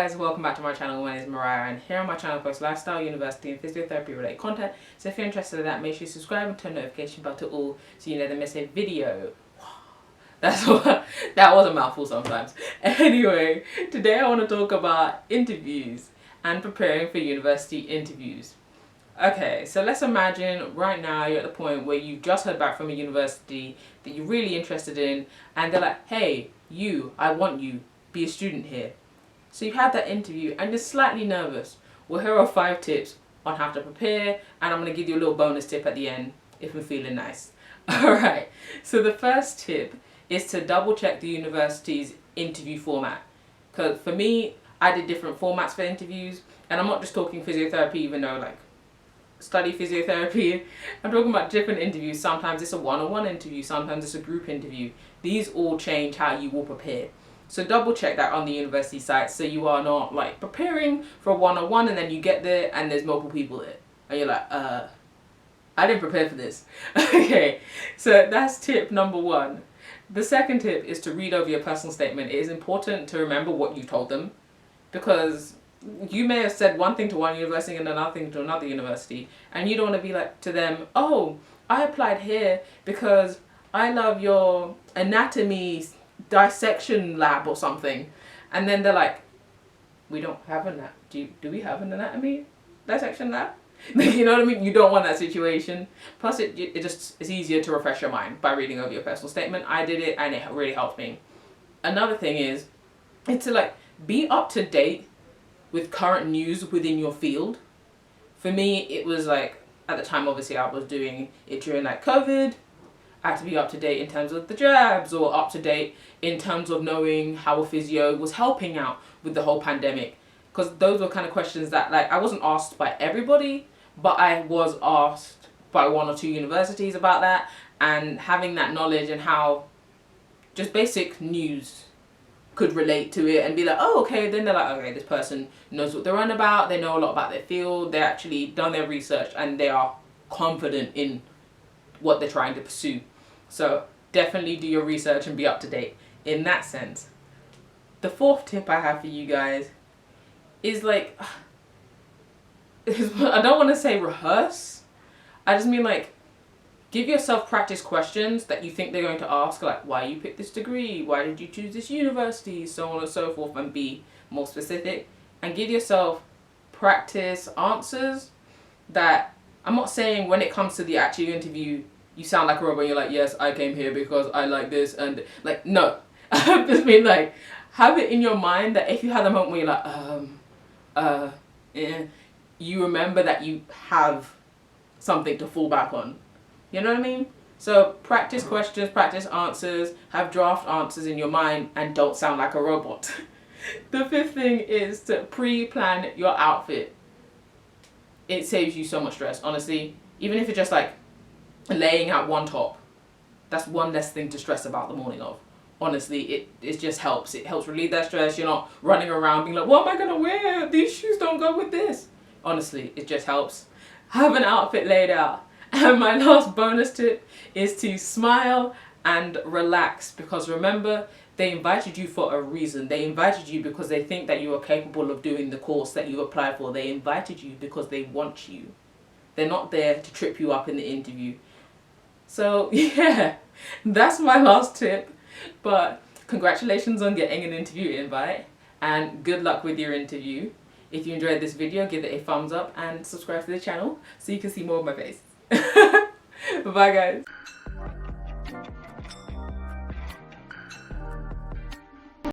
guys, welcome back to my channel. My name is Mariah and here on my channel I post lifestyle, university and physiotherapy related content. So if you're interested in that, make sure you subscribe and turn the notification bell to all so you never miss a video. That was a mouthful sometimes. Anyway, today I want to talk about interviews and preparing for university interviews. Okay, so let's imagine right now you're at the point where you've just heard back from a university that you're really interested in and they're like, hey, I want you, be a student here. So you had that interview and you're slightly nervous. Well, here are 5 tips on how to prepare, and I'm going to give you a little bonus tip at the end if I'm feeling nice. Alright, so the first tip is to double check the university's interview format. Because for me, I did different formats for interviews, and I'm not just talking physiotherapy, even though study physiotherapy. I'm talking about different interviews. Sometimes it's a one-on-one interview, sometimes it's a group interview. These all change how you will prepare. So double check that on the university site so you are not preparing for a one-on-one and then you get there and there's multiple people there. And you're like, I didn't prepare for this. Okay, so that's tip number 1. The second tip is to read over your personal statement. It is important to remember what you told them, because you may have said one thing to one university and another thing to another university, and you don't want to be like to them, oh, I applied here because I love your anatomy dissection lab or something, and then they're like, we don't have an do we have an anatomy dissection lab? You know what I mean? You don't want that situation. Plus it's easier to refresh your mind by reading over your personal statement. I did it and it really helped me. Another thing is to be up to date with current news within your field. For me, it was at the time, obviously I was doing it during COVID. I had to be up to date in terms of the jabs, or up to date in terms of knowing how a physio was helping out with the whole pandemic. Because those were kind of questions that I wasn't asked by everybody, but I was asked by 1 or 2 universities about that, and having that knowledge and how just basic news could relate to it and be like, oh, okay, then they're like, okay, this person knows what they're on about, they know a lot about their field, they're actually done their research and they are confident in what they're trying to pursue. So definitely do your research and be up to date in that sense. The 4th tip I have for you guys is I don't want to say rehearse. I just mean give yourself practice questions that you think they're going to ask, why you picked this degree, why did you choose this university, so on and so forth, and be more specific. And give yourself practice answers that, I'm not saying when it comes to the actual interview you sound like a robot and you're like, yes, I came here because I like this, and no. I just mean have it in your mind that if you have a moment where you're you remember that you have something to fall back on. You know what I mean? So practice questions, practice answers, have draft answers in your mind, and don't sound like a robot. The 5th thing is to pre-plan your outfit. It saves you so much stress, honestly. Even if it's just laying out one top, that's one less thing to stress about the morning of. Honestly, it just helps. It helps relieve that stress. You're not running around being like, what am I gonna wear? These shoes don't go with this. Honestly, it just helps. Have an outfit laid out. And my last bonus tip is to smile and relax, because remember, they invited you for a reason. They invited you because they think that you are capable of doing the course that you applied for. They invited you because they want you. They're not there to trip you up in the interview. So yeah, that's my last tip. But congratulations on getting an interview invite, and good luck with your interview. If you enjoyed this video, give it a thumbs up and subscribe to the channel so you can see more of my face. Bye guys.